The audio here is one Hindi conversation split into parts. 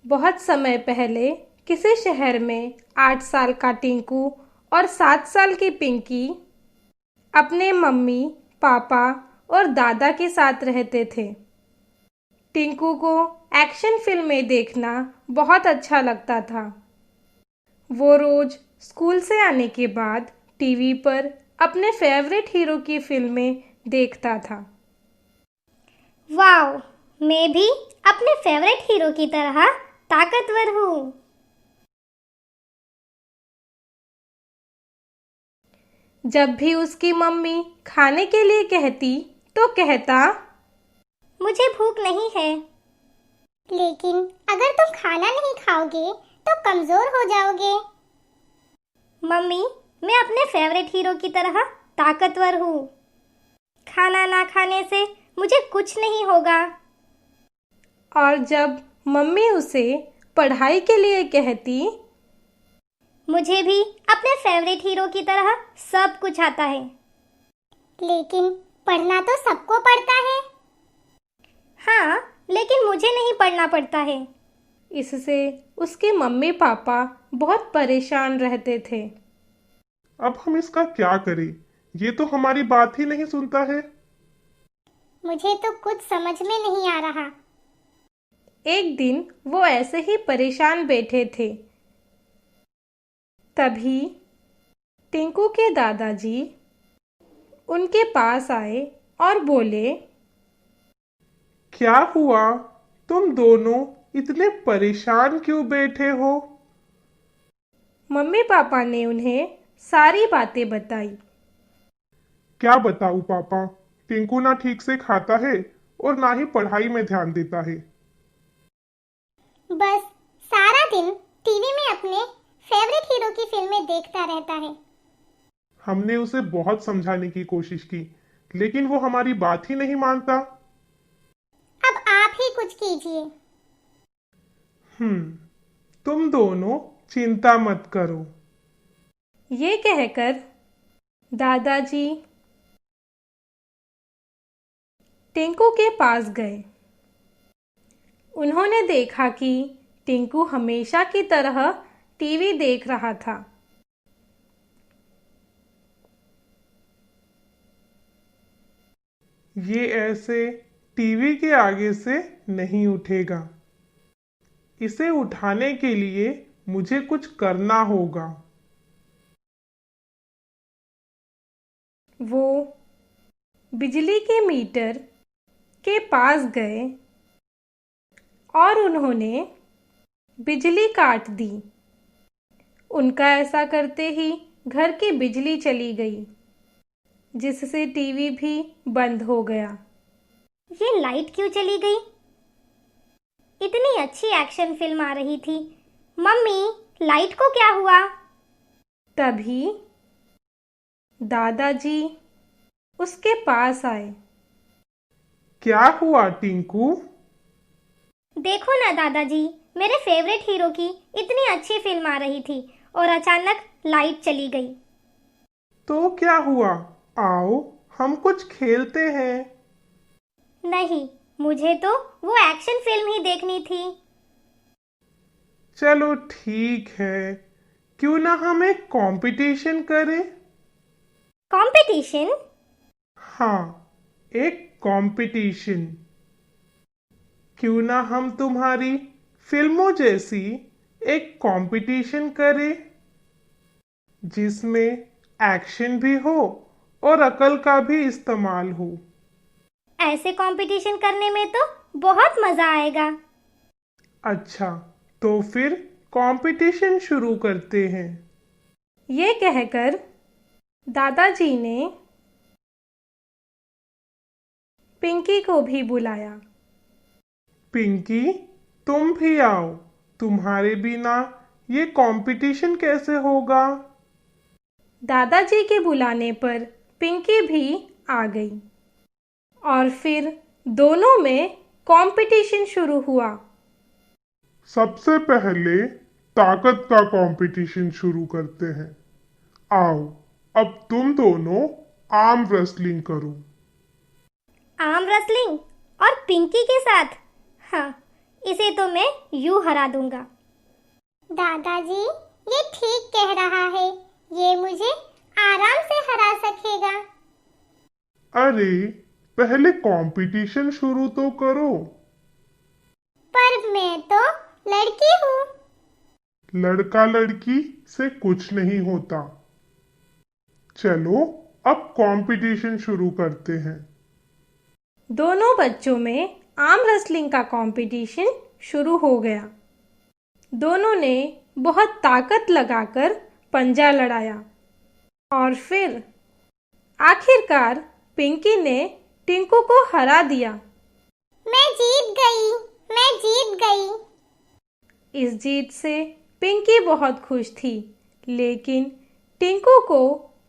बहुत समय पहले किसी शहर में 8 साल का टिंकू और 7 साल की पिंकी अपने मम्मी, पापा और दादा के साथ रहते थे। टिंकू को एक्शन फिल्में देखना बहुत अच्छा लगता था। वो रोज स्कूल से आने के बाद टीवी पर अपने फेवरेट हीरो की फिल्में देखता था। वाओ, मैं भी अपने फेवरेट हीरो की तरह ताकतवर हूँ। जब भी उसकी मम्मी खाने के लिए कहती तो कहता, मुझे भूख नहीं है। लेकिन अगर तुम खाना नहीं खाओगे तो कमजोर हो जाओगे। मम्मी, मैं अपने फेवरेट हीरो की तरह ताकतवर हूँ। खाना ना खाने से मुझे कुछ नहीं होगा। और जब मम्मी उसे पढ़ाई के लिए कहती, मुझे भी अपने फेवरेट हीरो की तरह सब कुछ आता है। लेकिन पढ़ना तो सबको पड़ता है। हाँ, लेकिन मुझे नहीं पढ़ना पड़ता है। इससे उसके मम्मी पापा बहुत परेशान रहते थे। अब हम इसका क्या करें? ये तो हमारी बात ही नहीं सुनता है। मुझे तो कुछ समझ में नहीं आ रहा। एक दिन वो ऐसे ही परेशान बैठे थे। तभी टिंकू के दादाजी उनके पास आए और बोले, क्या हुआ? तुम दोनों इतने परेशान क्यों बैठे हो? मम्मी पापा ने उन्हें सारी बातें बताई। क्या बताऊं पापा? टिंकू ना ठीक से खाता है और ना ही पढ़ाई में ध्यान देता है। बस सारा दिन टीवी में अपने फेवरेट हीरो की फिल्में देखता रहता है। हमने उसे बहुत समझाने की कोशिश की, लेकिन वो हमारी बात ही नहीं मानता। अब आप ही कुछ कीजिए। तुम दोनों चिंता मत करो। ये कहकर दादाजी टिंकू के पास गए। उन्होंने देखा कि टिंकू हमेशा की तरह टीवी देख रहा था। ये ऐसे टीवी के आगे से नहीं उठेगा। इसे उठाने के लिए मुझे कुछ करना होगा। वो बिजली के मीटर के पास गए और उन्होंने बिजली काट दी। उनका ऐसा करते ही घर की बिजली चली गई, जिससे टीवी भी बंद हो गया। ये लाइट क्यों चली गई? इतनी अच्छी एक्शन फिल्म आ रही थी। मम्मी, लाइट को क्या हुआ? तभी दादाजी उसके पास आए। क्या हुआ टिंकू? देखो ना दादाजी, मेरे फेवरेट हीरो की इतनी अच्छी फिल्म आ रही थी और अचानक लाइट चली गई। तो क्या हुआ? आओ हम कुछ खेलते हैं। नहीं, मुझे तो वो एक्शन फिल्म ही देखनी थी। चलो ठीक है, क्यों ना हम एक कंपटीशन करें? कंपटीशन? हाँ, एक कंपटीशन। क्यों ना हम तुम्हारी फिल्मों जैसी एक कंपटीशन करें, जिसमें एक्शन भी हो और अकल का भी इस्तेमाल हो। ऐसे कंपटीशन करने में तो बहुत मजा आएगा। अच्छा, तो फिर कंपटीशन शुरू करते हैं। ये कहकर दादाजी ने पिंकी को भी बुलाया। पिंकी, तुम भी आओ। तुम्हारे बिना ये कंपटीशन कैसे होगा? दादाजी के बुलाने पर पिंकी भी आ गई और फिर दोनों में कंपटीशन शुरू हुआ। सबसे पहले ताकत का कंपटीशन शुरू करते हैं। आओ, अब तुम दोनों आर्म रेसलिंग करो। आर्म रेसलिंग और पिंकी के साथ? हाँ, इसे तो मैं यूं हरा दूंगा। दादाजी, ये ठीक कह रहा है, ये मुझे आराम से हरा सकेगा। अरे पहले कंपटीशन शुरू तो करो। पर मैं तो लड़की हूँ। लड़का लड़की से कुछ नहीं होता। चलो अब कंपटीशन शुरू करते हैं। दोनों बच्चों में आर्म रेसलिंग का कंपटीशन शुरू हो गया। दोनों ने बहुत ताकत लगाकर पंजा लड़ाया और फिर आखिरकार पिंकी ने टिंकू को हरा दिया। मैं जीत गई, मैं जीत गई। इस जीत से पिंकी बहुत खुश थी, लेकिन टिंकू को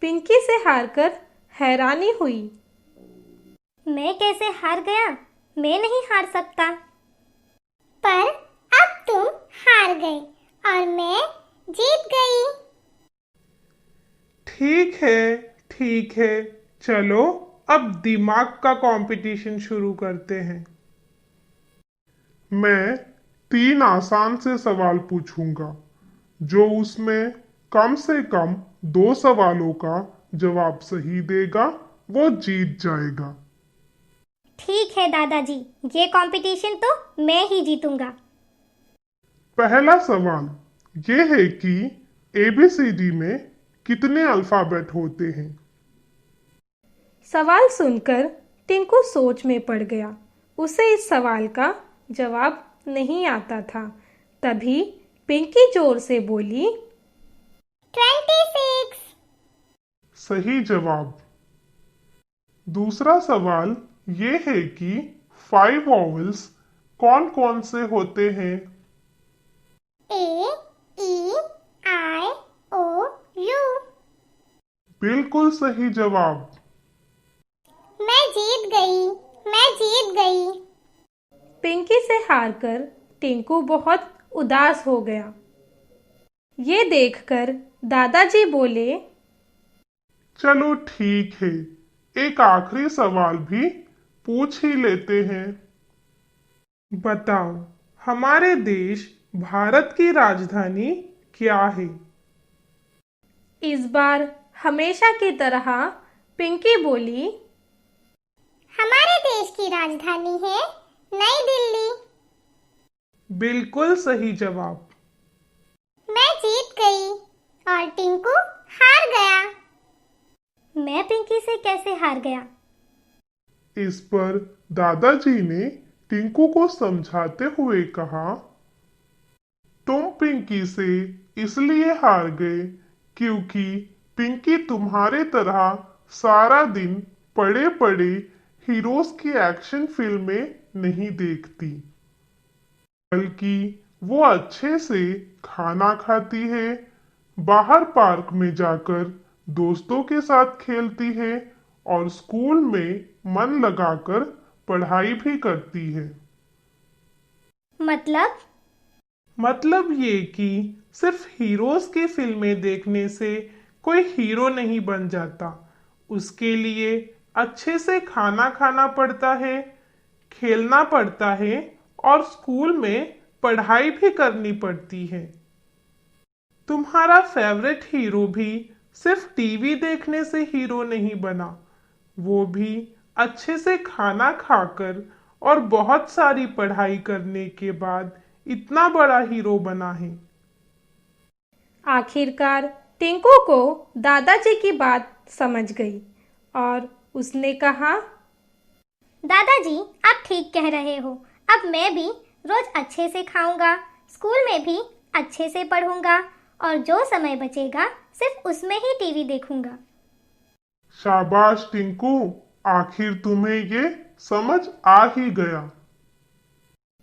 पिंकी से हारकर हैरानी हुई। मैं कैसे हार गया? मैं नहीं हार सकता। पर अब तुम हार गए और मैं जीत गई। ठीक है, चलो अब दिमाग का कंपटीशन शुरू करते हैं। मैं 3 आसान से सवाल पूछूंगा। जो उसमें कम से कम 2 सवालों का जवाब सही देगा वो जीत जाएगा। ठीक है दादाजी, ये कंपटीशन तो मैं ही जीतूंगा। पहला सवाल ये है कि एबीसीडी में कितने अल्फाबेट होते हैं? सवाल सुनकर टिंकू सोच में पड़ गया। उसे इस सवाल का जवाब नहीं आता था। तभी पिंकी जोर से बोली, 26। सही जवाब। दूसरा सवाल ये है कि 5 वॉवेल्स कौन कौन से होते हैं? ए, ई, आई, ओ, यू। बिल्कुल सही जवाब। मैं जीत गई, मैं जीत गई। पिंकी से हारकर टिंकू बहुत उदास हो गया। ये देखकर दादाजी बोले, चलो ठीक है, एक आखिरी सवाल भी पूछ ही लेते हैं। बताओ, हमारे देश भारत की राजधानी क्या है? इस बार हमेशा की तरह पिंकी बोली, हमारे देश की राजधानी है नई दिल्ली। बिल्कुल सही जवाब। मैं जीत गई और टिंकू हार गया। मैं पिंकी से कैसे हार गया? इस पर दादाजी ने टिंकू को समझाते हुए कहा, तुम पिंकी से इसलिए हार गए क्योंकि पिंकी तुम्हारे तरह सारा दिन पड़े पड़े हीरोज की एक्शन फिल्में नहीं देखती, बल्कि वो अच्छे से खाना खाती है, बाहर पार्क में जाकर दोस्तों के साथ खेलती है और स्कूल में मन लगाकर पढ़ाई भी करती है। मतलब ये कि सिर्फ हीरोज की फिल्में देखने से कोई हीरो नहीं बन जाता। उसके लिए अच्छे से खाना खाना पड़ता है, खेलना पड़ता है और स्कूल में पढ़ाई भी करनी पड़ती है। तुम्हारा फेवरेट हीरो भी सिर्फ टीवी देखने से हीरो नहीं बना, वो भी अच्छे से खाना खाकर और बहुत सारी पढ़ाई करने के बाद इतना बड़ा हीरो बना है। आखिरकार टिंकू को दादाजी की बात समझ गई और उसने कहा, दादाजी आप ठीक कह रहे हो। अब मैं भी रोज अच्छे से खाऊंगा, स्कूल में भी अच्छे से पढ़ूंगा और जो समय बचेगा सिर्फ उसमें ही टीवी देखूंगा। शाबाश टिंकू, आखिर तुम्हें ये समझ आ ही गया।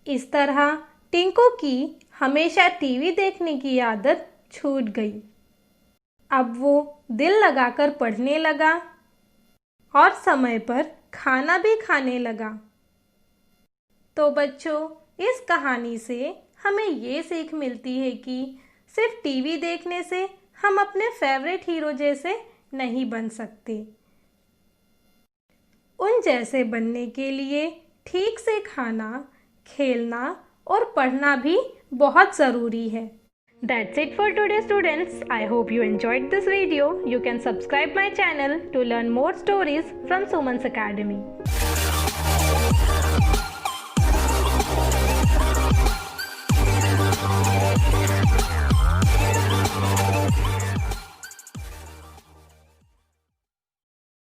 इस तरह टिंकू की हमेशा टीवी देखने की आदत छूट गई। अब वो दिल लगाकर पढ़ने लगा और समय पर खाना भी खाने लगा। तो बच्चों, इस कहानी से हमें ये सीख मिलती है कि सिर्फ टीवी देखने से हम अपने फेवरेट हीरो जैसे नहीं बन सकते। उन जैसे बनने के लिए ठीक से खाना, खेलना और पढ़ना भी बहुत ज़रूरी है। That's it for today, students. I hope you enjoyed this video. You can subscribe my channel to learn more stories from Suman's Academy.